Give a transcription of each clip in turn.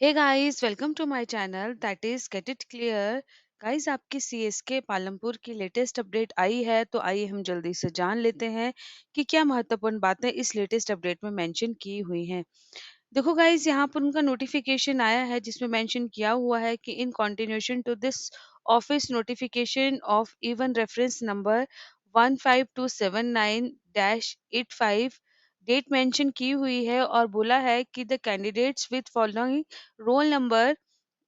Hey guys, welcome to my channel that is get it clear. Guys, आपकी CSK Palampur की latest update आई है, तो आइए हम जल्दी से जान लेते हैं कि क्या महत्वपूर्ण बातें इस लेटेस्ट अपडेट में मेंशन की हुई हैं। देखो गाइस, यहाँ पर उनका नोटिफिकेशन आया है जिसमें मेंशन किया हुआ है कि in continuation to this office notification of even reference number 15279-85 date mention की हुई है और बोला है कि the candidates with following roll number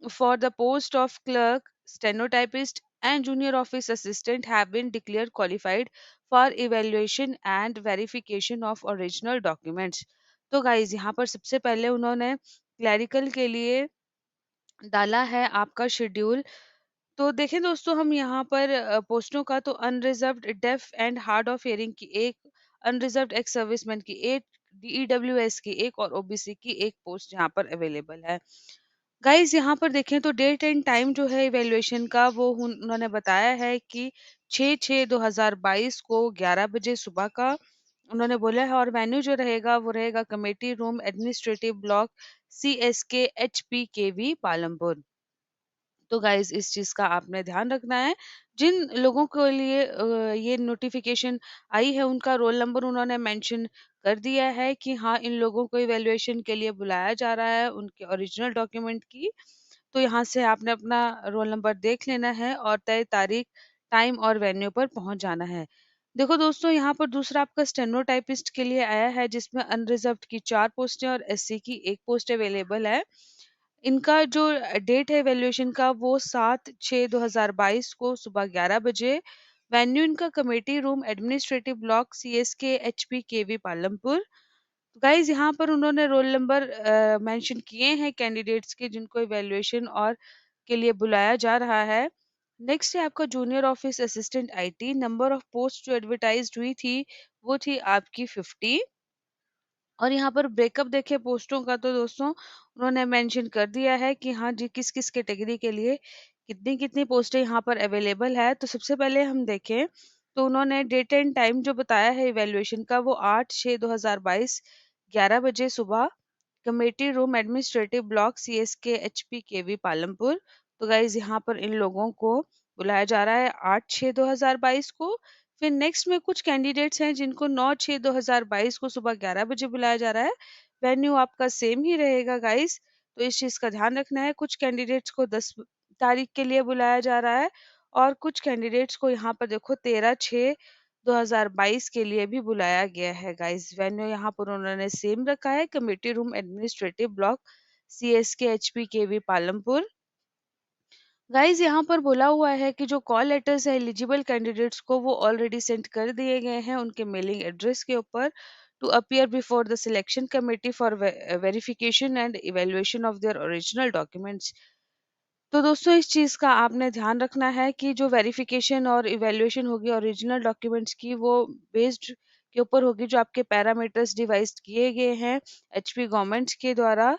for the post of clerk, stenotypist, and junior office assistant have been declared qualified for evaluation and verification of original documents। तो guys यहाँ पर सबसे पहले उन्होंने क्लैरिकल के लिए डाला है आपका शेड्यूल। तो देखें दोस्तों, हम यहाँ पर पोस्टों का तो unreserved deaf and hard of hearing की एक, अनरिजर्व्ड एक्स सर्विसमैन की एक, डीईडब्ल्यूएस की एक और ओबीसी की एक पोस्ट यहाँ पर अवेलेबल है। गाइस, यहाँ पर देखें तो डेट एंड टाइम जो है इवैल्यूएशन का वो उन्होंने बताया है कि 6/6/2022 को 11 बजे सुबह का उन्होंने बोला है, और वेन्यू जो रहेगा वो रहेगा committee room, administrative block, CSK HPKV Palampur. तो गाइस, इस चीज का आपने ध्यान रखना है। जिन लोगों के लिए ये नोटिफिकेशन आई है उनका रोल नंबर उन्होंने मेंशन कर दिया है कि हाँ, इन लोगों को इवैल्यूएशन के लिए बुलाया जा रहा है उनके ओरिजिनल डॉक्यूमेंट की। तो यहाँ से आपने अपना रोल नंबर देख लेना है और तय तारीख, टाइम और वेन्यू पर पहुंच जाना है। देखो दोस्तों, यहाँ पर दूसरा आपका स्टेनोटाइपिस्ट के लिए आया है जिसमें अनरिजर्व्ड की 4 पोस्टें और एससी की 1 पोस्ट अवेलेबल है। इनका जो डेट है वैल्यूएशन का वो 7/6/2022 को सुबह 11 बजे। वेन्यू इनका committee room, administrative block, CSK HP KV Palampur. Guys, यहाँ पर उन्होंने रोल नंबर मेंशन किए हैं कैंडिडेट्स के जिनको इवैल्यूएशन और के लिए बुलाया जा रहा है। नेक्स्ट है आपका junior office assistant IT. Number of post जो एडवर्टाइज्ड हुई थी वो थी आपकी 50। और यहाँ पर ब्रेकअप देखे पोस्टों का तो दोस्तों उन्होंने मेंशन कर दिया है कि हाँ जी, किस किस कैटेगरी के लिए कितनी कितनी पोस्टें यहाँ पर अवेलेबल है। तो सबसे पहले हम देखें तो उन्होंने डेट एंड टाइम जो बताया है इवैल्यूएशन का वो 8/6/2022 11 बजे सुबह, committee room, administrative block, CSK HPKV Palampur. तो गाइज, यहाँ पर इन लोगों को बुलाया जा रहा है 8/6/2022 को। फिर नेक्स्ट में कुछ कैंडिडेट्स हैं जिनको 9/6/2022 को सुबह 11 बजे बुलाया जा रहा है। वेन्यू आपका सेम ही रहेगा गाइस, तो इस चीज का ध्यान रखना है। कुछ कैंडिडेट्स को 10 तारीख के लिए बुलाया जा रहा है और कुछ कैंडिडेट्स को यहाँ पर देखो 13/6/2022 के लिए भी बुलाया गया है गाइस। वेन्यू यहाँ पर उन्होंने सेम रखा है, committee room, administrative block, CSK HP KV Palampur. Guys, यहाँ पर बोला हुआ है कि जो कॉल लेटर्स है एलिजिबल कैंडिडेट्स को वो ऑलरेडी सेंड कर दिए गए हैं उनके मेलिंग एड्रेस के ऊपर to appear before the selection committee for verification and evaluation of their original documents. तो दोस्तों, इस चीज़ का आपने ध्यान रखना है कि जो वेरिफिकेशन और इवेल्युएशन होगी ओरिजिनल डॉक्यूमेंट्स की वो बेस्ड के ऊपर होगी जो आपके पैरामीटर्स डिवाइस किए गए हैं एचपी गवर्नमेंट के द्वारा।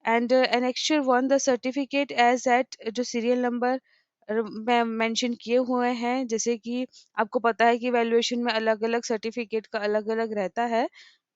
And annexure 1 the certificate as at जो सीरियल नंबर में मेंशन किए हुए हैं, जैसे कि आपको पता है कि वैल्यूएशन में अलग अलग सर्टिफिकेट का अलग अलग रहता है,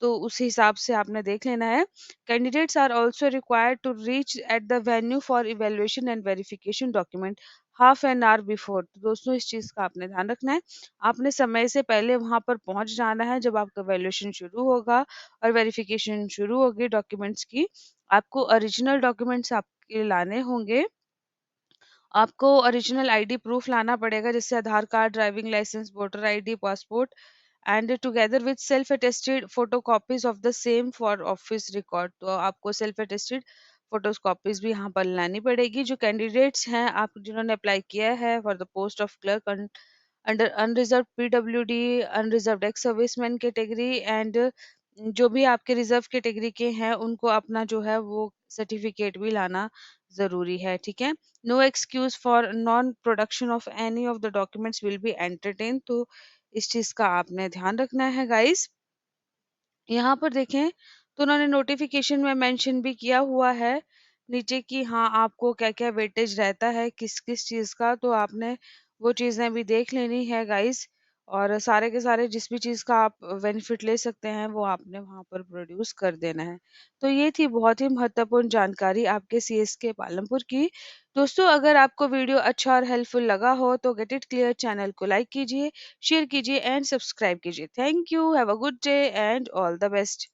तो उस हिसाब से आपने देख लेना है। Candidates are also required to reach at the venue for evaluation and verification document half an hour before. तो दोस्तों, इस चीज़ का आपने ध्यान रखना है। आपने समय से पहले वहां पर पहुंच जाना है जब आपका वैल्यूएशन शुरू होगा और वेरिफिकेशन शुरू होगी डॉक्यूमेंट्स की। आपको ओरिजिनल डॉक्यूमेंट्स आपके लाने होंगे। आपको ओरिजिनल आईडी प्रूफ लाना पड़ेगा, जैसे Aadhaar card, driving licence, voter ID, passport, and together with self attested photo copies of the same for office record. तो आपको सेल्फ अटेस्टेड फोटो कॉपीज भी यहाँ पर लानी पड़ेगी। जो कैंडिडेट्स हैं आप जिन्होंने अप्लाई किया है for the post of clerk under unreserve PWD, unreserved ex serviceman category, and जो भी आपके रिजर्व कैटेगरी के हैं उनको अपना जो है वो सर्टिफिकेट भी लाना जरूरी है, ठीक है। No excuse for non production of any of the documents will be entertain. तो इस चीज का आपने ध्यान रखना है गाइस। यहाँ पर देखें तो उन्होंने नोटिफिकेशन में मेंशन भी किया हुआ है नीचे कि हाँ, आपको क्या क्या वेटेज रहता है किस किस चीज़ का, तो आपने वो चीज़ें भी देख लेनी है गाइस। और सारे के सारे जिस भी चीज़ का आप बेनिफिट ले सकते हैं वो आपने वहाँ पर प्रोड्यूस कर देना है। तो ये थी बहुत ही महत्वपूर्ण जानकारी आपके सीएसके पालमपुर की। दोस्तों, अगर आपको वीडियो अच्छा और हेल्पफुल लगा हो तो गेट इट क्लियर चैनल को लाइक कीजिए, शेयर कीजिए एंड सब्सक्राइब कीजिए। Thank you, have a good day and all the best.